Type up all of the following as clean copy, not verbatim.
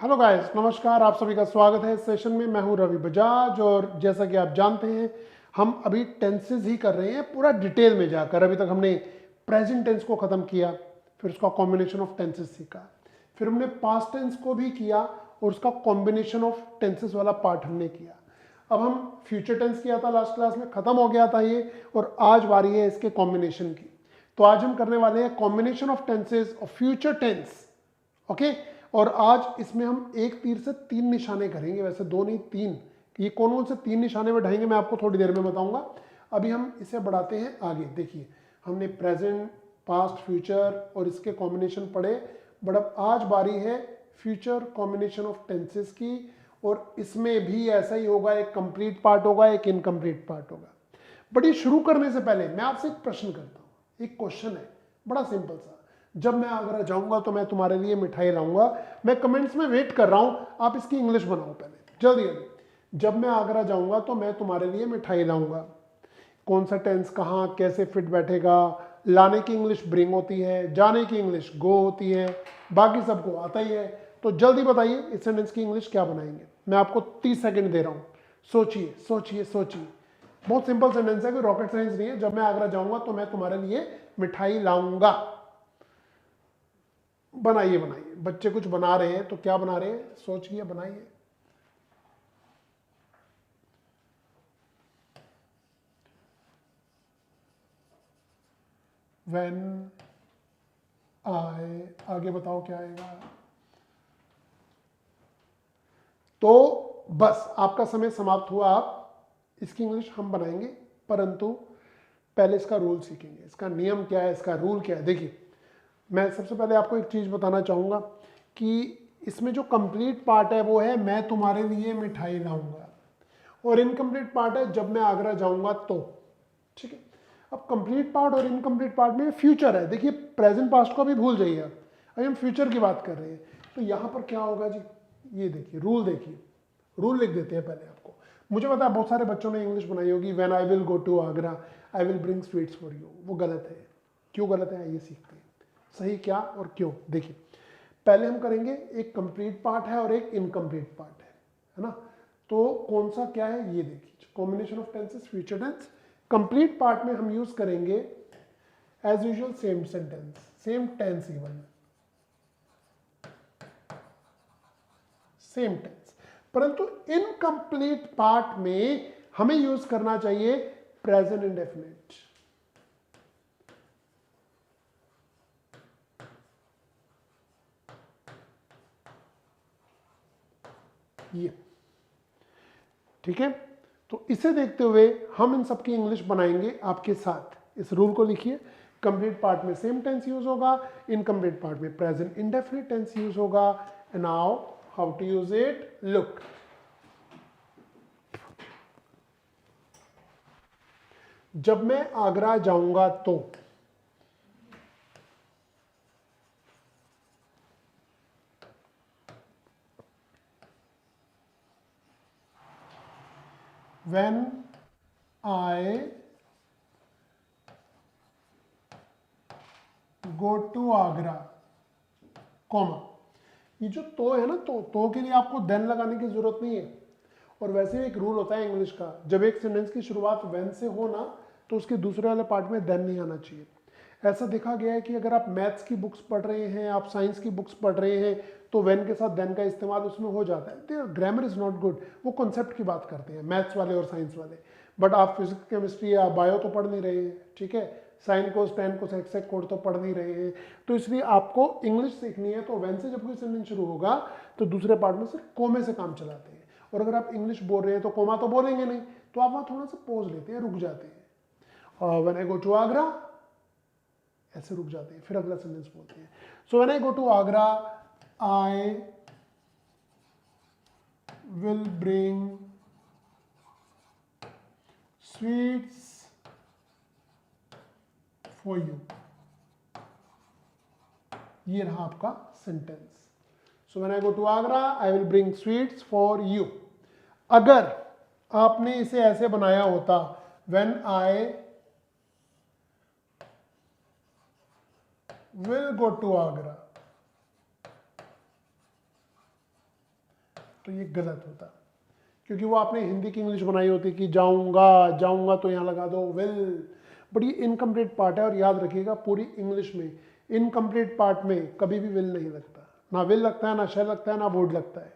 Hello guys, नमस्कार। आप सभी का स्वागत है इस सेशन में। मैं हूं रवि बजाज और जैसा कि आप जानते हैं हम अभी टेंसेज ही कर रहे हैं पूरा डिटेल में जाकर। अभी तक हमने प्रेजेंट टेंस को ख़त्म किया, फिर उसका कॉम्बिनेशन ऑफ टेंसेज सीखा, फिर हमने पास्ट टेंस को भी किया और उसका कॉम्बिनेशन ऑफ टेंसेज वाला पार्ट हमने किया। अब हम फ्यूचर टेंस किया था लास्ट क्लास में, ख़त्म हो गया था ये, और आज बारी है इसके कॉम्बिनेशन की। तो आज हम करने वाले हैं combination of tenses of future tense. Okay, और आज इसमें हम एक तीर से तीन निशाने करेंगे, वैसे दो नहीं तीन। ये कौन से तीन निशाने बढ़ाएंगे मैं आपको थोड़ी देर में बताऊंगा। अभी हम इसे बढ़ाते हैं आगे। देखिए, हमने प्रेजेंट, पास्ट, फ्यूचर और इसके कॉम्बिनेशन पढ़े, बट अब आज बारी है फ्यूचर कॉम्बिनेशन ऑफ टेंसेस की। और इसमें भी ऐसा ही होगा, एक कंप्लीट पार्ट होगा, एक इनकम्प्लीट पार्ट होगा। बट ये शुरू करने से पहले मैं आपसे एक प्रश्न करता हूँ। एक क्वेश्चन है बड़ा सिंपल सा। जब मैं आगरा जाऊंगा तो मैं तुम्हारे लिए मिठाई लाऊंगा। मैं कमेंट्स में वेट कर रहा हूं, आप इसकी इंग्लिश बनाओ पहले, जल्दी जल्दी। जब मैं आगरा जाऊंगा तो मैं तुम्हारे लिए मिठाई लाऊंगा। कौन सा टेंस कहाँ कैसे फिट बैठेगा? लाने की इंग्लिश ब्रिंग होती है, जाने की इंग्लिश गो होती है, बाकी सबको आता ही है। तो जल्दी बताइए इस सेंटेंस की इंग्लिश क्या बनाएंगे। मैं आपको 30 सेकंड दे रहा हूं, सोचिए सोचिए सोचिए। बहुत सिंपल सेंटेंस है, कोई रॉकेट साइंस नहीं है। जब मैं आगरा जाऊंगा तो मैं तुम्हारे लिए मिठाई लाऊंगा। बनाइए बनाइए। बच्चे कुछ बना रहे हैं तो क्या बना रहे हैं, सोचिए, बनाइए। व्हेन आई, आगे बताओ क्या आएगा। तो बस आपका समय समाप्त हुआ। आप इसकी इंग्लिश हम बनाएंगे, परंतु पहले इसका रूल सीखेंगे। इसका नियम क्या है, इसका रूल क्या है। देखिए, मैं सबसे पहले आपको एक चीज बताना चाहूंगा कि इसमें जो कंप्लीट पार्ट है वो है मैं तुम्हारे लिए मिठाई लाऊंगा, और इनकम्प्लीट पार्ट है जब मैं आगरा जाऊंगा तो। ठीक है, अब कंप्लीट पार्ट और इनकम्प्लीट पार्ट में फ्यूचर है। देखिए, प्रेजेंट पास्ट को भी भूल जाइए आप, अभी हम फ्यूचर की बात कर रहे हैं। तो यहां पर क्या होगा जी, ये देखिए रूल, देखिए रूल लिख देते हैं पहले आपको। मुझे पता है बहुत सारे बच्चों ने इंग्लिश बनाई होगी, when I will go to Agra I will bring sweets for you. वो गलत है। क्यों गलत है, आइए सीखते हैं सही क्या और क्यों। देखिए, पहले हम करेंगे, एक कंप्लीट पार्ट है और एक इनकम्प्लीट पार्ट है ना। तो कौन सा क्या है ये देखिए, combination of tenses future tense. Complete part में हम यूज करेंगे as usual same sentence, same tense, even same tense. परंतु इनकम्प्लीट पार्ट में हमें यूज करना चाहिए प्रेजेंट इंडेफिनिट। ये ठीक है। तो इसे देखते हुए हम इन सबकी इंग्लिश बनाएंगे आपके साथ। इस रूल को लिखिए, कंप्लीट पार्ट में सेम टेंस यूज होगा, इनकम्प्लीट पार्ट में प्रेजेंट इंडेफिनिट टेंस यूज होगा। Now how to use it, look. जब मैं आगरा जाऊंगा तो, when I go to Agra, comma. ये जो तो है ना, तो के लिए आपको देन लगाने की जरूरत नहीं है। और वैसे भी एक रूल होता है इंग्लिश का, जब एक सेंटेंस की शुरुआत व्हेन से हो ना, तो उसके दूसरे वाले पार्ट में देन नहीं आना चाहिए। ऐसा देखा गया है कि अगर आप मैथ्स की बुक्स पढ़ रहे हैं, आप साइंस की बुक्स पढ़ रहे हैं, तो व्हेन के साथ देन का इस्तेमाल उसमें हो जाता है। There grammar is not good. वो कॉन्सेप्ट की बात करते हैं मैथ्स वाले और साइंस वाले। बट आप फिजिक्स, केमिस्ट्री या बायो तो पढ़ नहीं रहे हैं, ठीक है। साइन कोस, टेन कोस, एक्सेक कोड तो पढ़ नहीं रहे हैं। तो इसलिए आपको इंग्लिश सीखनी है, तो व्हेन से जब कोई सेंटेंस शुरू होगा तो दूसरे पार्ट में सिर्फ कोमे से काम चलाते हैं। और अगर आप इंग्लिश बोल रहे हैं तो कोमा तो बोलेंगे नहीं, तो आप वहां थोड़ा सा पॉज लेते हैं, रुक जाते हैं। When I go to Agra, ऐसे रुक जाते हैं, फिर अगला सेंटेंस बोलते हैं। So when I go to Agra I will bring sweets for you. ये रहा आपका sentence. So when I go to Agra I will bring sweets for you. अगर आपने इसे ऐसे बनाया होता, when I will go to Agra, तो ये गलत होता, क्योंकि वो आपने हिंदी की इंग्लिश बनाई होती कि जाऊंगा, जाऊंगा तो यहाँ लगा दो विल, बट ये इनकम्प्लीट पार्ट है। और याद रखिएगा पूरी इंग्लिश में इनकम्प्लीट पार्ट में कभी भी विल नहीं लगता, ना विल लगता है, ना शैल लगता है, ना वुड लगता है।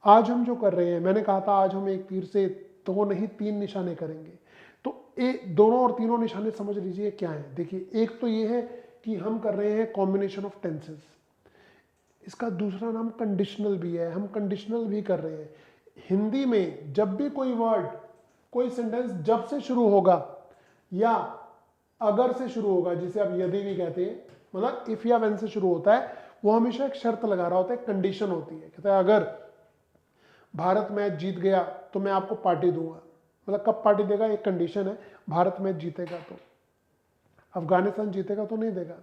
आज हम जो कर रहे हैं, मैंने कहा था आज हम एक तीर से दो नहीं 3 निशाने करेंगे। तो दोनों और तीनों निशाने समझ लीजिए क्या है। देखिए, एक तो ये है कि हम कर रहे हैं कॉम्बिनेशन ऑफ टेंसेस, इसका दूसरा नाम कंडीशनल भी है, हम कंडीशनल भी कर रहे हैं। हिंदी में जब भी कोई वर्ड, कोई सेंटेंस जब से शुरू होगा या अगर से शुरू होगा, जिसे आप यदि भी कहते हैं, मतलब इफ या व्हेन से शुरू होता है, वो हमेशा एक शर्त लगा रहा होता है, कंडीशन होती है। कहता है अगर भारत मैच जीत गया तो मैं आपको पार्टी दूंगा, मतलब कब पार्टी देगा, एक कंडीशन है, भारत मैच जीतेगा तो। अफगानिस्तान जीतेगा तो नहीं देगा,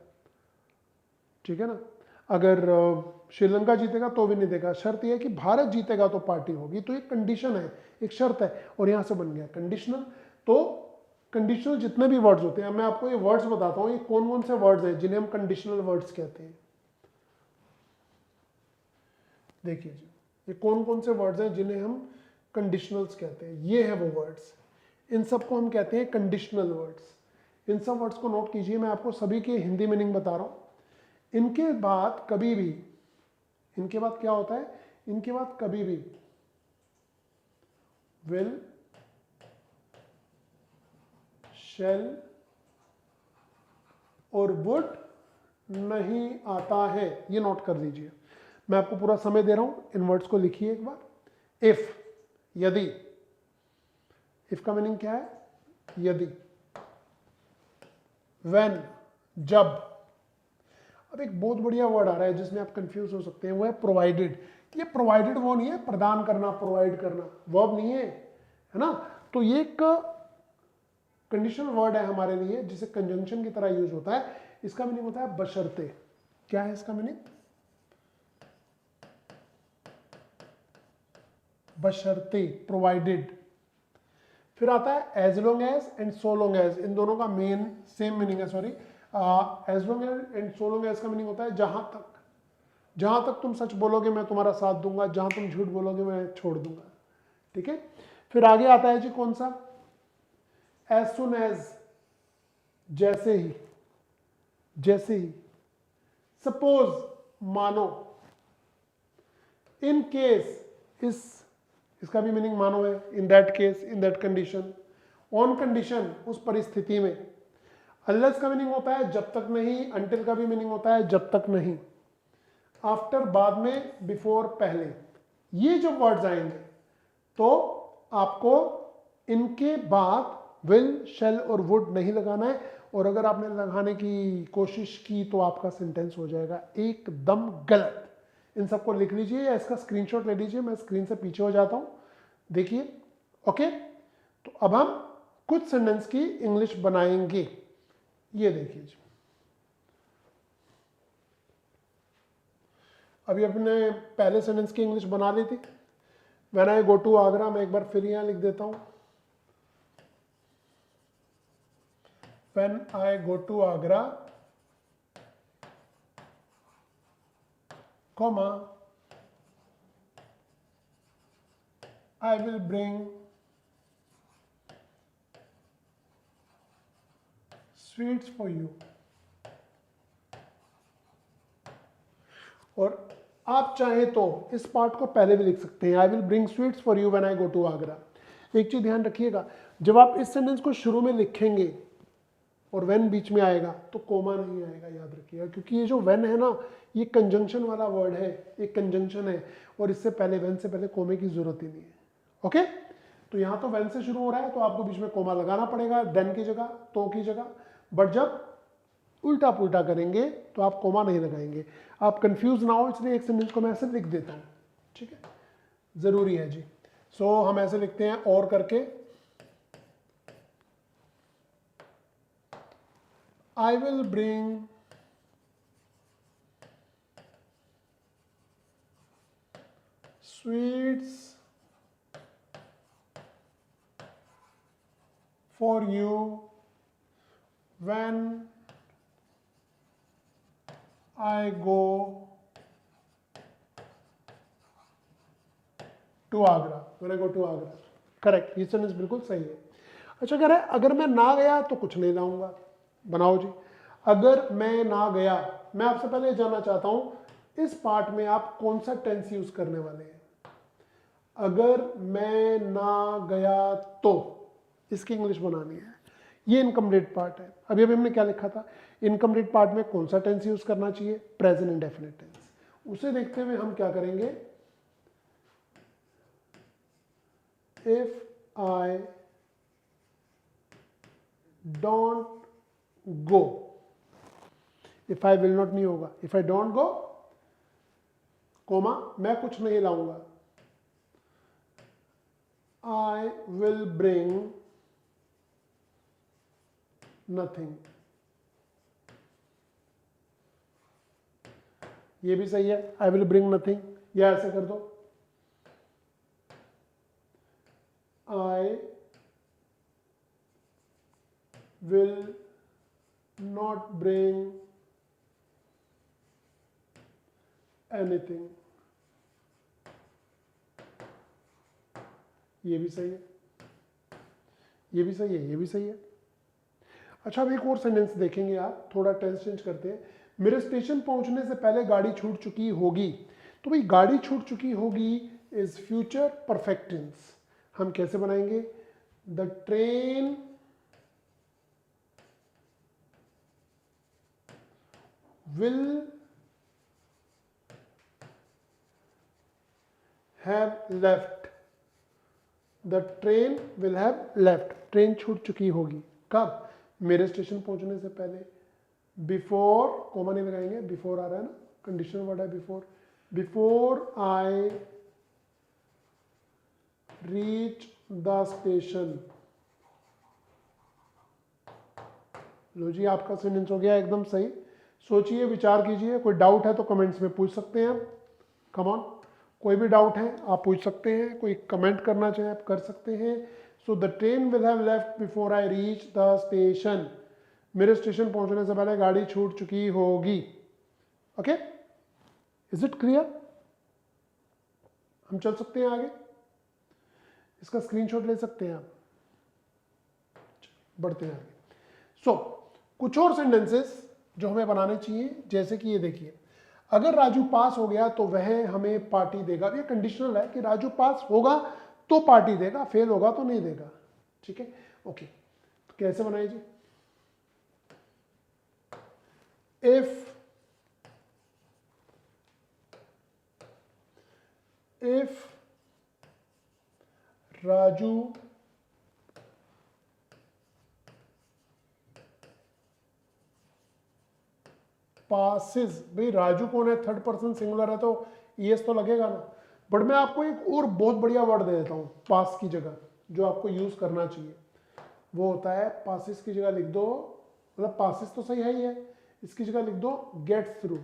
ठीक है ना। अगर श्रीलंका जीतेगा तो भी नहीं देगा, शर्त यह है कि भारत जीतेगा तो पार्टी होगी। तो एक कंडीशन है, एक शर्त है, और यहां से बन गया कंडीशनल। तो कंडीशनल जितने भी वर्ड्स होते हैं, मैं आपको ये वर्ड्स बताता हूं, ये कौन कौन से वर्ड्स हैं जिन्हें हम कंडीशनल वर्ड्स कहते हैं। देखिए जी, ये कौन कौन से वर्ड्स हैं जिन्हें हम कंडीशनल्स कहते हैं। ये है वो वर्ड्स, इन सबको हम कहते हैं कंडीशनल वर्ड्स। इन सब वर्ड्स को नोट कीजिए, मैं आपको सभी के हिंदी मीनिंग बता रहा हूं। इनके बाद कभी भी, इनके बाद क्या होता है, इनके बाद कभी भी विल, शैल और वुड नहीं आता है, ये नोट कर लीजिए। मैं आपको पूरा समय दे रहा हूं, इन वर्ड्स को लिखिए एक बार। इफ, यदि, इफ का मीनिंग क्या है, यदि। व्हेन, जब। अब एक बहुत बढ़िया वर्ड आ रहा है जिसमें आप कंफ्यूज हो सकते हैं, वो है प्रोवाइडेड। ये प्रोवाइडेड वो नहीं है प्रदान करना, प्रोवाइड करना वर्ब नहीं है ना। तो ये एक कंडीशनल वर्ड है हमारे लिए, जिसे कंजंक्शन की तरह यूज होता है। इसका मीनिंग होता है बशर्ते। क्या है इसका मीनिंग, बशर्ते, प्रोवाइडेड। फिर आता है as long as and so long as, इन दोनों का मेन सेम मीनिंग है, sorry. As long as and so long as का मीनिंग होता है जहां तक तुम सच बोलोगे मैं तुम्हारा साथ दूंगा, जहां तुम झूठ बोलोगे मैं छोड़ दूंगा, ठीक है। फिर आगे आता है जी कौन सा, एज सुन एज, जैसे ही, जैसे ही। सपोज, मानो। इन केस, इसका भी मीनिंग मानो है। In that case, in that condition. On condition, उस परिस्थिति में। अनलेस का मीनिंग होता है जब तक नहीं। अंटिल का भी मीनिंग होता है जब तक नहीं। आफ्टर, बाद में। बिफोर, पहले। ये जो वर्ड्स आएंगे तो आपको इनके बाद विल, शैल और वुड नहीं लगाना है, और अगर आपने लगाने की कोशिश की तो आपका सेंटेंस हो जाएगा एकदम गलत। इन सबको लिख लीजिए या इसका स्क्रीनशॉट ले लीजिए, मैं स्क्रीन से पीछे हो जाता हूं, देखिए। ओके, तो अब हम कुछ सेंटेंस की इंग्लिश बनाएंगे, ये देखिए जी। अभी अपने पहले सेंटेंस की इंग्लिश बना ली थी, when I go to Agra. मैं एक बार फिर यहां लिख देता हूं, when I go to Agra, comma, I will bring sweets for you। और आप चाहें तो इस पार्ट को पहले भी लिख सकते हैं, I will bring sweets for you when I go to Agra. एक चीज ध्यान रखिएगा, जब आप इस सेंटेंस को शुरू में लिखेंगे और व्हेन बीच में आएगा तो कोमा नहीं आएगा, याद रखिएगा, क्योंकि ये जो व्हेन है ना, ये कंजंक्शन वाला वर्ड है, एक कंजंक्शन है, और इससे पहले, व्हेन से पहले कोमे की जरूरत ही नहीं है। ओके, तो यहां तो व्हेन से शुरू हो रहा है तो आपको बीच में कोमा लगाना पड़ेगा, देन की जगह, तो की जगह। बट जब उल्टा पुल्टा करेंगे तो आप कोमा नहीं लगाएंगे। आप कंफ्यूज ना हो, इसलिए एक सेंटेंस को मैं ऐसे लिख देता हूं, ठीक है, जरूरी है जी। सो हम ऐसे लिखते हैं और करके, I will bring sweets for you when I go to Agra, when I go to Agra, correct, ये सेंटेंस बिल्कुल सही है। अच्छा कह रहा है अगर मैं ना गया तो कुछ नहीं लाऊंगा, बनाओ जी। अगर मैं ना गया, मैं आपसे पहले जानना चाहता हूं इस पार्ट में आप कौन सा टेंस यूज करने वाले हैं। अगर मैं ना गया तो इसकी इंग्लिश बनानी है, ये इनकम्प्लीट पार्ट है। अभी अभी हमने क्या लिखा था, इनकम्प्लीट पार्ट में कौन सा टेंस यूज करना चाहिए, प्रेजेंट इंडेफिनिट टेंस। उसे देखते हुए हम क्या करेंगे, if I don't go, if I will not नहीं होगा, if I don't go comma मैं कुछ नहीं लाऊंगा, आई विल ब्रिंग नथिंग, ये भी सही है, आई विल ब्रिंग नथिंग, या ऐसे कर दो, आई विल नॉट ब्रिंग एनीथिंग, ये भी सही है, ये भी सही है, ये भी सही है। अच्छा अब एक और सेंटेंस देखेंगे आप, थोड़ा टेंस चेंज करते हैं। मेरे स्टेशन पहुंचने से पहले गाड़ी छूट चुकी होगी, तो भाई गाड़ी छूट चुकी होगी इज फ्यूचर परफेक्ट टेंस, हम कैसे बनाएंगे, the train will have left, the train will have left, train छूट चुकी होगी कब, मेरे स्टेशन पहुंचने से पहले, बिफोर, कॉमा नहीं लगाएंगे, बिफोर आ रहा है ना, कंडीशनल वर्ड है before, before I reach the station. लो जी आपका सेंटेंस हो गया एकदम सही। सोचिए, विचार कीजिए, कोई डाउट है तो कमेंट्स में पूछ सकते हैं आप, कम ऑन, कोई भी डाउट है आप पूछ सकते हैं, कोई कमेंट करना चाहे आप कर सकते हैं। So the train will have left before I reach the station, मेरे स्टेशन पहुंचने से पहले गाड़ी छूट चुकी होगी। ओके, इज इट क्लियर, हम चल सकते हैं आगे, इसका स्क्रीनशॉट ले सकते हैं आप, बढ़ते हैं आगे। सो कुछ और सेंटेंसेस जो हमें बनाने चाहिए, जैसे कि ये देखिए, अगर राजू पास हो गया तो वह हमें पार्टी देगा, ये कंडीशनल है कि राजू पास होगा तो पार्टी देगा, फेल होगा तो नहीं देगा, ठीक है। ओके, तो कैसे बनाए जी, if राजू पासिस, भाई राजू कौन है, थर्ड पर्सन सिंगुलर है तो ईएस तो लगेगा ना, बट मैं आपको एक और बहुत बढ़िया वर्ड दे देता हूं पास की जगह, जो आपको यूज करना चाहिए, वो होता है पासिस की जगह लिख दो, मतलब पासिस तो सही है ही है, इसकी जगह लिख दो गेट थ्रू।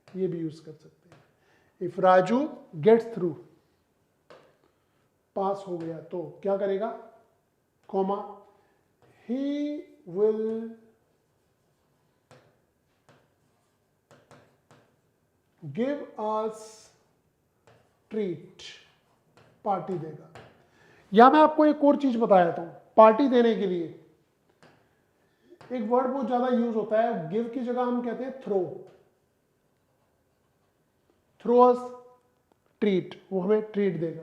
ये भी यूज कर सकते हैं, इफ राजू गेट्स थ्रू, पास हो गया तो क्या करेगा, comma he will give us treat, party देगा। यहां मैं आपको एक और चीज बताया था, पार्टी देने के लिए एक वर्ड बहुत ज्यादा यूज होता है, गिव की जगह हम कहते हैं थ्रो, थ्रो अस ट्रीट, वो हमें ट्रीट देगा।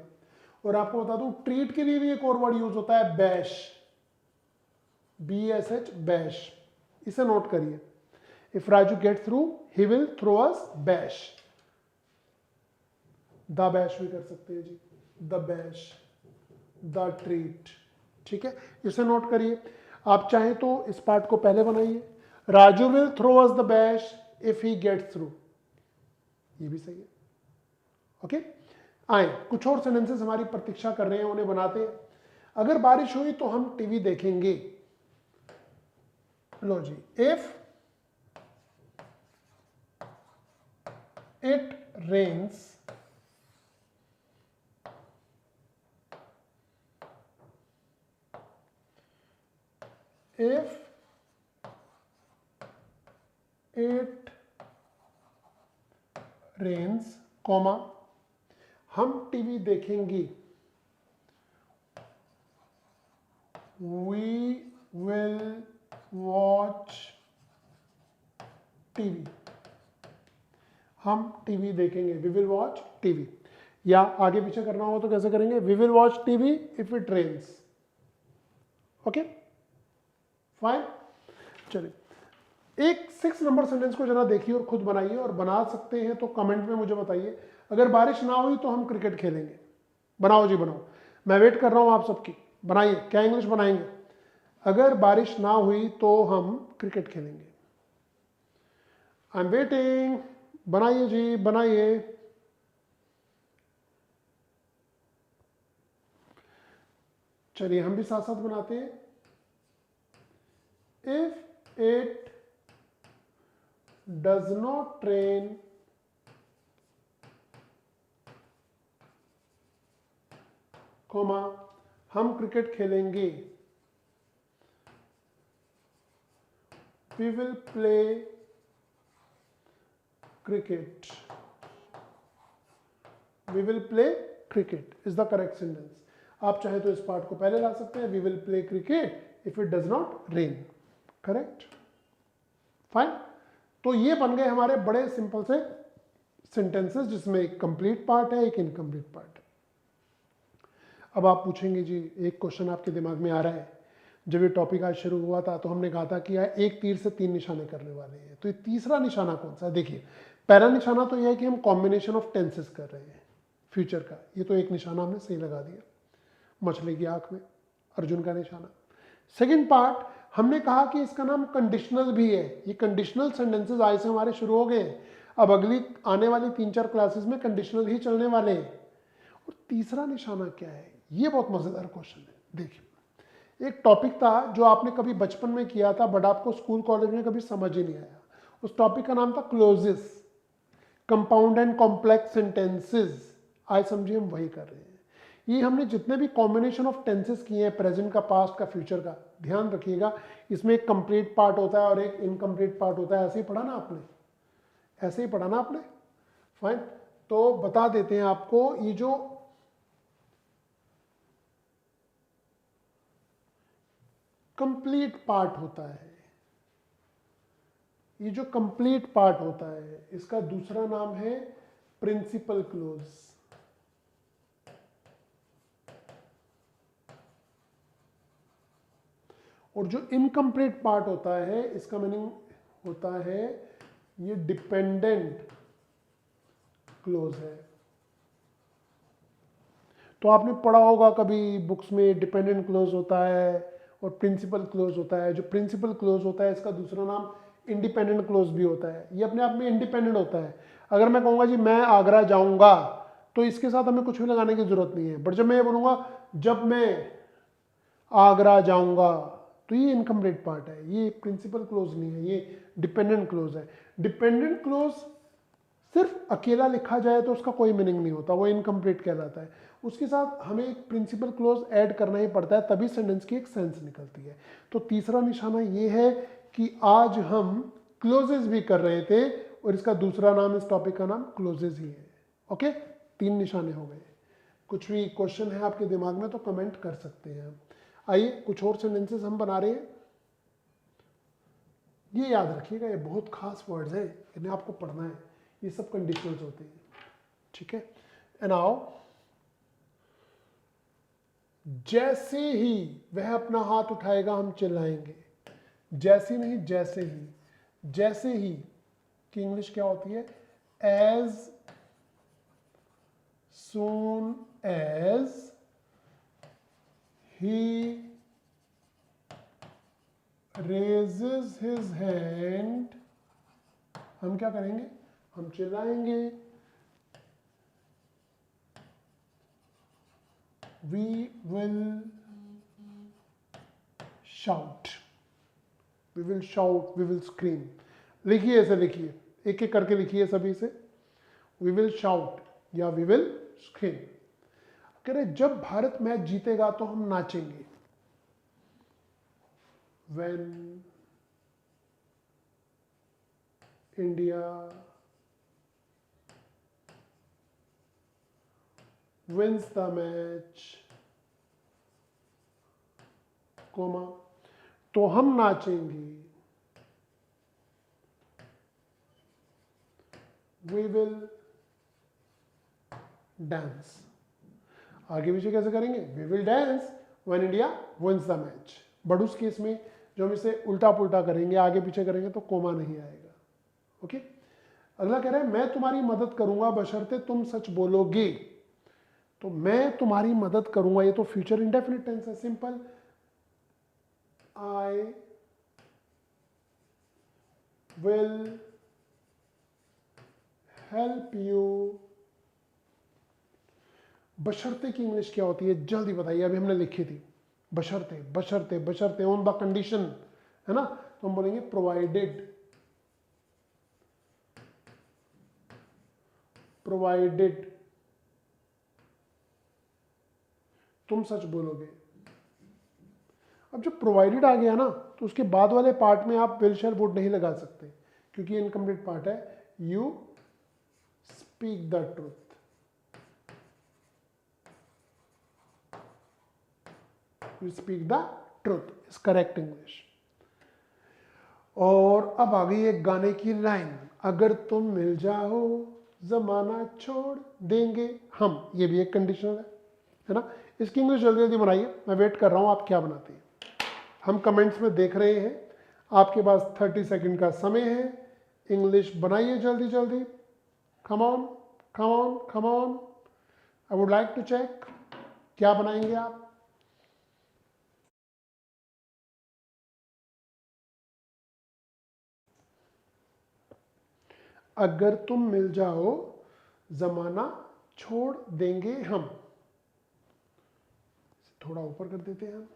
और आपको बता दूं ट्रीट के लिए भी एक और वर्ड यूज होता है बैश, BSH, बैश, इसे नोट करिए, if Raju get through he will throw us bash, the bash भी कर सकते हैं जी, द बैश, द ट्रीट, ठीक है, इसे नोट करिए। आप चाहें तो इस पार्ट को पहले बनाइए, Raju will throw us the bash if he get through, ये भी सही है। ओके, आए कुछ और सेंटेंसेस हमारी प्रतीक्षा कर रहे हैं, उन्हें बनाते हैं। अगर बारिश हुई तो हम टीवी देखेंगे, लो जी, if it rains if it trains, comma हम टीवी देखेंगे, वी विल वॉच टीवी, हम टीवी देखेंगे, वी विल वॉच टीवी। या आगे पीछे करना हो तो कैसे करेंगे, we will watch TV if it rains. Okay fine. चलिए एक 6 नंबर सेंटेंस को जरा देखिए और खुद बनाइए, और बना सकते हैं तो कमेंट में मुझे बताइए। अगर बारिश ना हुई तो हम क्रिकेट खेलेंगे। बनाओ जी बनाओ, मैं वेट कर रहा हूं आप सबकी। बनाइए, क्या इंग्लिश बनाएंगे? अगर बारिश ना हुई तो हम क्रिकेट खेलेंगे। आई एम वेटिंग, बनाइए जी बनाइए। चलिए हम भी साथ साथ बनाते हैं। If it does not rain comma हम क्रिकेट खेलेंगे, we will play cricket, we will play cricket is the correct sentence. आप चाहे तो इस पार्ट को पहले ला सकते हैं, we will play cricket if it does not rain. Correct, fine. तो ये बन गए हमारे बड़े सिंपल से सेंटेंसेस, जिसमें एक कंप्लीट पार्ट है, एक इनकम्प्लीट पार्ट है। अब आप पूछेंगे जी, एक क्वेश्चन आपके दिमाग में आ रहा है, जब ये टॉपिक आज शुरू हुआ था तो हमने कहा था कि एक तीर से 3 निशाने करने वाले हैं, तो ये तीसरा निशाना कौन सा है? देखिए पहला निशाना तो यह है कि हम कॉम्बिनेशन ऑफ टेंसेस कर रहे हैं फ्यूचर का, ये तो एक निशाना हमने सही लगा दिया, मछली की आंख में अर्जुन का निशाना। सेकंड पार्ट हमने कहा कि इसका नाम कंडीशनल भी है, ये कंडीशनल सेंटेंसेस आज से हमारे शुरू हो गए हैं, अब अगली आने वाली 3-4 क्लासेस में कंडीशनल ही चलने वाले हैं। और तीसरा निशाना क्या है? ये बहुत मजेदार क्वेश्चन है। देखिए एक टॉपिक था जो आपने कभी बचपन में किया था बट आपको स्कूल कॉलेज में कभी समझ ही नहीं आया। उस टॉपिक का नाम था clauses, compound and complex sentences. आज समझिए हम वही कर रहे हैं। ये हमने जितने भी कॉम्बिनेशन ऑफ टेंसेस किए हैं, प्रेजेंट का, पास्ट का, फ्यूचर का, ध्यान रखिएगा इसमें एक कंप्लीट पार्ट होता है और एक इनकम्प्लीट पार्ट होता है। ऐसे ही पढ़ा ना आपने, ऐसे ही पढ़ा ना आपने, फाइन। तो बता देते हैं आपको, ये जो कंप्लीट पार्ट होता है, ये जो कंप्लीट पार्ट होता है, इसका दूसरा नाम है प्रिंसिपल क्लोज। और जो इनकम्प्लीट पार्ट होता है, इसका मीनिंग होता है ये डिपेंडेंट क्लोज है। तो आपने पढ़ा होगा कभी बुक्स में, डिपेंडेंट क्लोज होता है और प्रिंसिपल क्लोज होता है। जो प्रिंसिपल क्लोज होता है इसका दूसरा नाम इंडिपेंडेंट क्लोज भी होता है। ये अपने आप में इंडिपेंडेंट होता है। अगर मैं कहूँगा जी मैं आगरा जाऊँगा, तो इसके साथ हमें कुछ भी लगाने की जरूरत नहीं है। बट जब मैं ये बोलूँगा जब मैं आगरा जाऊँगा, तो ये इनकम्प्लीट पार्ट है, ये प्रिंसिपल क्लोज नहीं है, ये डिपेंडेंट क्लोज है। डिपेंडेंट क्लोज सिर्फ अकेला लिखा जाए तो उसका कोई मीनिंग नहीं होता, वो इनकम्प्लीट कहलाता है। उसके साथ हमें एक प्रिंसिपल क्लोज ऐड करना ही पड़ता है, तभी सेंटेंस की एक सेंस निकलती है। तो तीसरा निशाना ये है कि आज हम क्लोजेस भी कर रहे थे और इसका दूसरा नाम, इस टॉपिक का नाम क्लोजेस ही है। ओके, 3 निशाने हो गए। कुछ भी क्वेश्चन है आपके दिमाग में तो कमेंट कर सकते हैं। आइए कुछ और सेंटेंसेस हम बना रहे हैं। ये याद रखिएगा, ये बहुत खास वर्ड्स हैं, इन्हें आपको पढ़ना है। ये सब कंडीशनल्स होते हैं, ठीक है। एंड नाउ जैसे ही वह अपना हाथ उठाएगा हम चिल्लाएंगे। जैसे नहीं, जैसे ही। जैसे ही की इंग्लिश क्या होती है? As soon as he raises his hand, हम क्या करेंगे? हम चिल्लाएंगे। We will shout, we will shout, we will scream। लिखिए, ऐसे लिखिए, एक एक करके लिखिए सभी से। We will shout या we will scream। कह रहे जब भारत मैच जीतेगा तो हम नाचेंगे। When India wins the match, comma, तो हम नाचेंगे, we will dance। आगे पीछे कैसे करेंगे? we will dance when India wins the match। But उस केस में जो हम इसे उल्टा पुल्टा करेंगे, आगे पीछे करेंगे तो कोमा नहीं आएगा। ओके, अगला कह रहा है मैं तुम्हारी मदद करूंगा बशर्ते तुम सच बोलोगे। तो मैं तुम्हारी मदद करूंगा, ये तो फ्यूचर इंडेफिनिट टेंस है, simple. I will help you. बशर्ते की इंग्लिश क्या होती है जल्दी बताइए, अभी हमने लिखी थी बशर्ते, बशर्ते, बशर्ते ऑन द कंडीशन, है ना, तो हम बोलेंगे प्रोवाइडेड, प्रोवाइडेड तुम सच बोलोगे। अब जब प्रोवाइडेड आ गया ना, तो उसके बाद वाले पार्ट में आप विल शैल वुड नहीं लगा सकते, क्योंकि इनकम्प्लीट पार्ट है। You speak the truth, you speak the truth is correct English. और अब आ गई एक गाने की लाइन, अगर तुम मिल जाओ जमाना छोड़ देंगे हम, ये भी एक कंडीशनल है ना। इसकी इंग्लिश जल्दी जल्दी बनाइए, मैं वेट कर रहा हूं आप क्या बनाते हैं। हम कमेंट्स में देख रहे हैं, आपके पास 30 सेकंड का समय है, इंग्लिश बनाइए जल्दी जल्दी। Come on, come on, come on, I would like to check क्या बनाएंगे आप। अगर तुम मिल जाओ जमाना छोड़ देंगे हम, थोड़ा ऊपर कर देते हैं हम।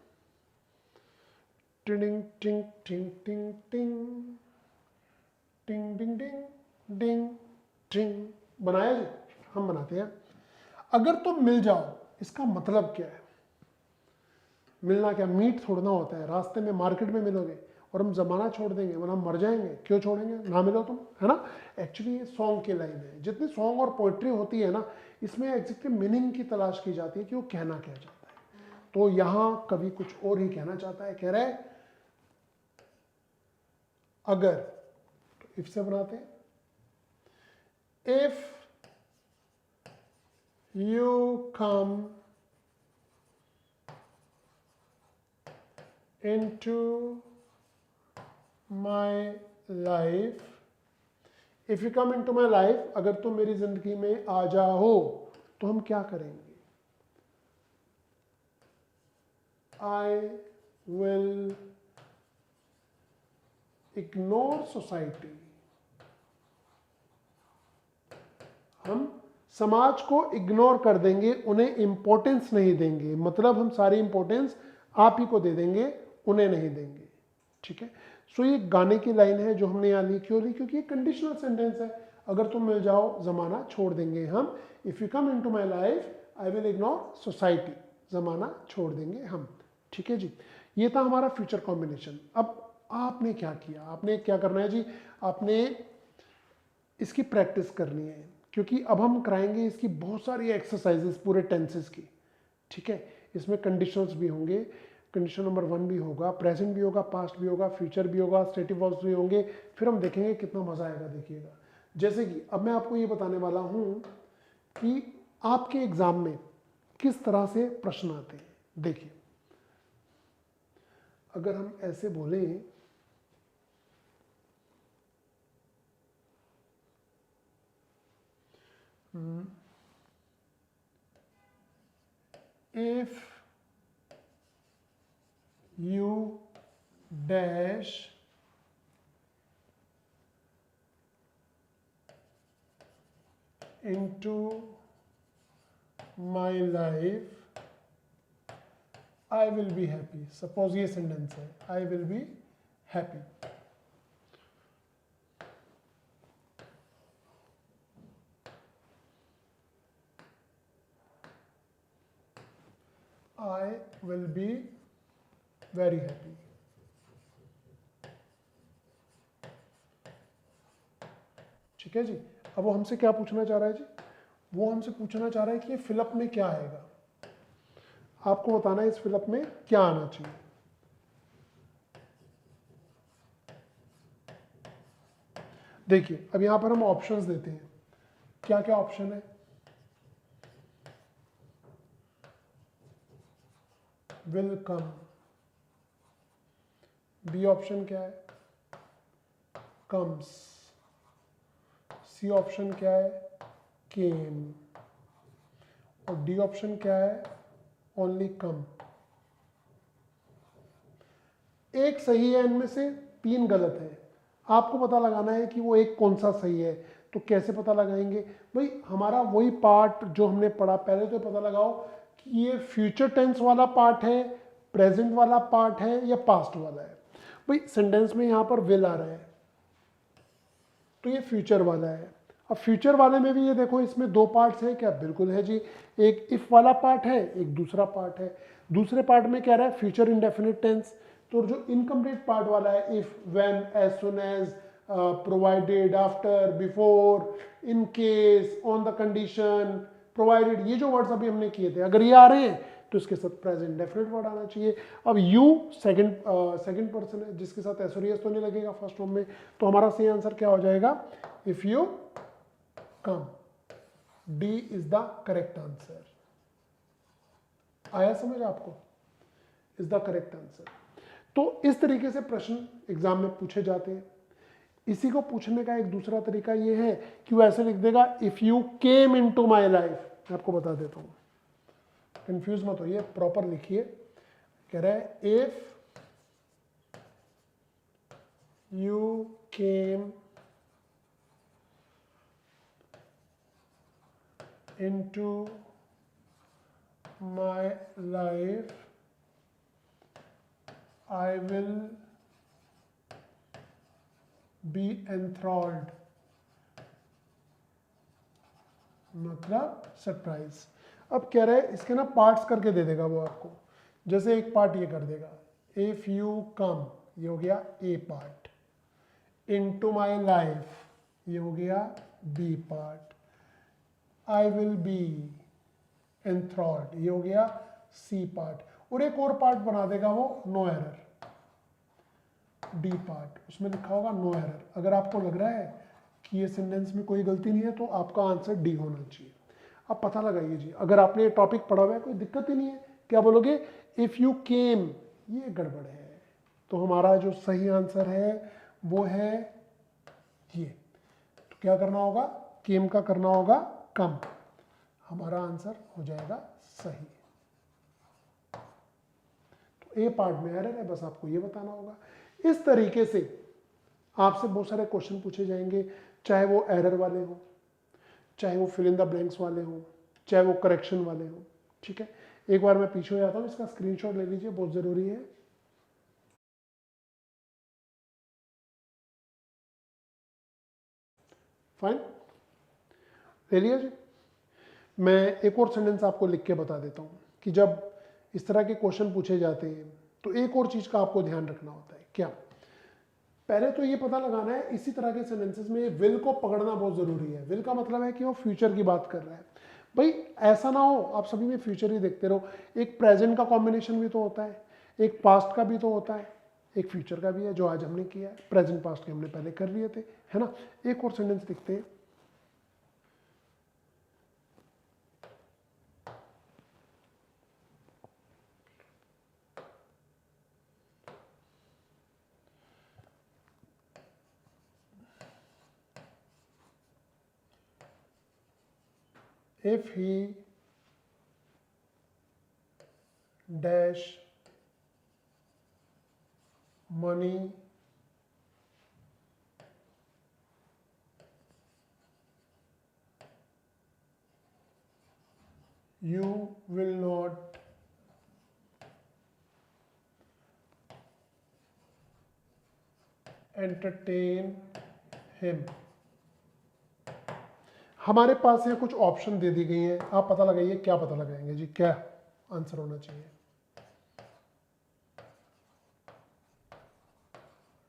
टिंग टिंग टिंग टिंग टिंग टिंग टिंग टिंग टिंग टिंग, बनाया जी, हम बनाते हैं। अगर तुम मिल जाओ, इसका मतलब क्या है? मिलना क्या, मीट छोड़ना होता है, रास्ते में मार्केट में मिलोगे और हम जमाना छोड़ देंगे, मतलब हम मर जाएंगे, क्यों छोड़ेंगे, ना मिलो तुम, है ना। एक्चुअली ये सॉन्ग की लाइन है, जितनी सॉन्ग और पोइट्री होती है ना, इसमें एग्जैक्टली मीनिंग की तलाश की जाती है कि वो कहना क्या चाहता है। तो यहां कभी कुछ और ही कहना चाहता है, कह रहा है अगर, तो इफ से बनाते हैं, if you come into my life, if you come into my life, अगर तुम मेरी जिंदगी में आ जाओ तो हम क्या करेंगे? I will ignore society, हम समाज को इग्नोर कर देंगे, उन्हें इंपॉर्टेंस नहीं देंगे, मतलब हम सारी इंपॉर्टेंस आप ही को दे देंगे, उन्हें नहीं देंगे। ठीक है, सो ये गाने की लाइन है जो हमने यहाँ ली, क्यों ली? क्योंकि ये कंडीशनल सेंटेंस है। अगर तुम मिल जाओ जमाना छोड़ देंगे हम, if you come into my life I will ignore society, जमाना छोड़ देंगे हम। ठीक है जी, ये था हमारा फ्यूचर कॉम्बिनेशन। अब आपने क्या किया, आपने क्या करना है जी, आपने इसकी प्रैक्टिस करनी है, क्योंकि अब हम कराएंगे इसकी बहुत सारी एक्सरसाइजेस पूरे टेंसेस की। ठीक है, इसमें कंडीशंस भी होंगे, कंडीशन नंबर 1 भी होगा, प्रेजेंट भी होगा, पास्ट भी होगा, फ्यूचर भी होगा, स्टेटिव वर्ब्स भी होंगे। फिर हम देखेंगे कितना मजा आएगा, देखिएगा। जैसे कि अब मैं आपको ये बताने वाला हूं कि आपके एग्जाम में किस तरह से प्रश्न आते हैं। देखिए, अगर हम ऐसे बोलें, if you dash into my life I will be happy, suppose ये सेंटेंस है, I will be happy। I will be very happy। ठीक है जी, अब वो हमसे क्या पूछना चाह रहा है जी, वो हमसे पूछना चाह रहा है कि ये फिलअप में क्या आएगा, आपको बताना है इस फिलअप में क्या आना चाहिए। देखिए अब यहां पर हम ऑप्शंस देते हैं, क्या क्या ऑप्शन है, विल कम, बी ऑप्शन क्या है, कम्स, सी ऑप्शन क्या है, केम, और डी ऑप्शन क्या है, ओनली कम। एक सही है इनमें से, 3 गलत है, आपको पता लगाना है कि वो एक कौन सा सही है। तो कैसे पता लगाएंगे भाई, हमारा वही पार्ट जो हमने पढ़ा, पहले तो पता लगाओ कि ये फ्यूचर टेंस वाला पार्ट है, प्रेजेंट वाला पार्ट है, या पास्ट वाला है। भाई सेंटेंस में यहां पर विल आ रहा है तो ये फ्यूचर वाला है। अब फ्यूचर वाले में भी ये देखो, इसमें 2 पार्ट्स हैं क्या, बिल्कुल है जी। एक इफ वाला पार्ट है, एक दूसरा पार्ट है। दूसरे पार्ट में क्या रहा है, फ्यूचर इंडेफिनिट टेंस। तो जो इनकम्प्लीट पार्ट वाला है, if, when, as soon as, provided, after, before, in case, on the condition, provided, ये जो वर्ड्स अभी हमने किए थे, अगर ये आ रहे हैं तो इसके साथ प्रेजेंट डेफिनेट वर्ड आना चाहिए। अब यू सेकंड पर्सन है जिसके साथ एसोरियस तो नहीं लगेगा फर्स्ट फॉर्म में, तो हमारा सही आंसर क्या हो जाएगा, if you come. D is the correct answer. आया समझ आपको, इज द करेक्ट आंसर। तो इस तरीके से प्रश्न एग्जाम में पूछे जाते हैं। इसी को पूछने का एक दूसरा तरीका यह है कि वो ऐसे लिख देगा, if you came into my life. मैं आपको बता देता हूं, कंफ्यूज मत होइए, प्रॉपर लिखिए। कह रहा है if you came into my life I will be enthralled, मतलब सरप्राइज। अब कह रहे हैं इसके ना पार्ट्स करके दे देगा वो आपको। जैसे एक पार्ट ये कर देगा, इफ यू कम, ये हो गया A part, into my life, ये हो गया B part, I will be enthralled, ये हो गया सी पार्ट, और एक और पार्ट बना देगा वो नो एरर, डी पार्ट, उसमें लिखा होगा नो एरर। अगर आपको लग रहा है कि ये सेंटेंस में कोई गलती नहीं है तो आपका आंसर डी होना चाहिए। अब पता लगाइए जी, अगर आपने ये टॉपिक पढ़ा हुआ है कोई दिक्कत ही नहीं है, क्या बोलोगे, इफ यू केम, ये गड़बड़ है। तो हमारा जो सही आंसर है वो है ये। तो क्या करना होगा, केम का करना होगा कम, हमारा आंसर हो जाएगा सही। तो ए पार्ट में एरर है, बस आपको ये बताना होगा। इस तरीके से आपसे बहुत सारे क्वेश्चन पूछे जाएंगे, चाहे वो एरर वाले हो, चाहे वो फिल इन द ब्लैंक्स वाले हो, चाहे वो करेक्शन वाले हो। ठीक है, एक बार मैं पीछे हो जाता हूँ, इसका स्क्रीनशॉट ले लीजिए, बहुत जरूरी है। फाइन, ले लिया जी। मैं एक और सेंटेंस आपको लिख के बता देता हूँ कि जब इस तरह के क्वेश्चन पूछे जाते हैं तो एक और चीज का आपको ध्यान रखना होता है। क्या, पहले तो ये पता लगाना है इसी तरह के सेंटेंसेस में विल को पकड़ना बहुत जरूरी है। विल का मतलब है कि वो फ्यूचर की बात कर रहा है। भाई ऐसा ना हो आप सभी में फ्यूचर ही देखते रहो, एक प्रेजेंट का कॉम्बिनेशन भी तो होता है, एक पास्ट का भी तो होता है, एक फ्यूचर का भी है, जो आज हमने किया है। प्रेजेंट पास्ट के हमने पहले कर लिए थे, है ना। एक और सेंटेंस लिखते हैं, if he dash money you will not entertain him। हमारे पास यहाँ कुछ ऑप्शन दे दी गई हैं, आप पता लगाइए क्या पता लगाएंगे जी, क्या आंसर होना चाहिए।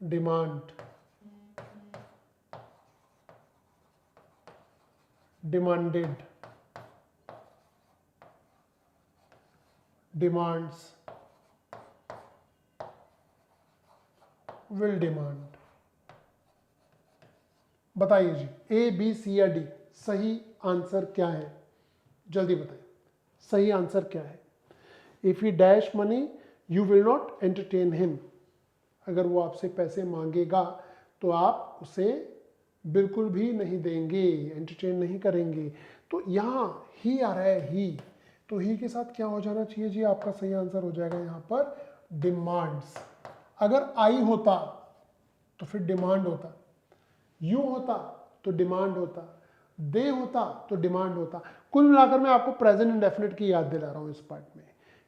Demand, demanded, demands, will demand. बताइए जी, ए बी सी या डी, सही आंसर क्या है? जल्दी बताइए, सही आंसर क्या है? If he dash money you will not entertain him, अगर वो आपसे पैसे मांगेगा तो आप उसे बिल्कुल भी नहीं देंगे, एंटरटेन नहीं करेंगे। तो यहाँ ही आ रहा है ही, तो ही के साथ क्या हो जाना चाहिए जी? आपका सही आंसर हो जाएगा यहाँ पर डिमांड्स। अगर आई होता तो फिर डिमांड होता, यू होता तो डिमांड होता, दे होता तो डिमांड होता। कुल मिलाकर मैं आपको प्रेजेंट इंडेफिनिट की याद दिला रहा हूँ इस पार्ट में,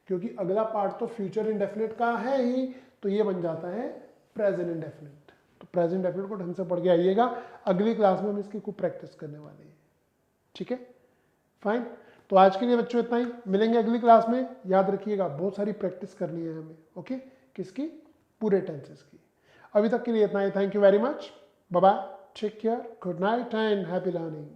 क्योंकि अगला पार्ट तो फ्यूचर इंडेफिनिट का है ही, तो ये बन जाता है प्रेजेंट इंडेफिनिट। तो प्रेजेंट इंडेफिनिट को ढंग से पढ़ के आइएगा, अगली क्लास में हम इसकी खूब प्रैक्टिस करने वाले हैं। ठीक है, फाइन। तो आज के लिए बच्चों इतना ही, मिलेंगे अगली क्लास में। याद रखिएगा बहुत सारी प्रैक्टिस करनी है हमें, ओके? किसकी? पूरे टेंसेस की। अभी तक के लिए इतना ही, thank you very much, bye bye, take care, good night and happy learning.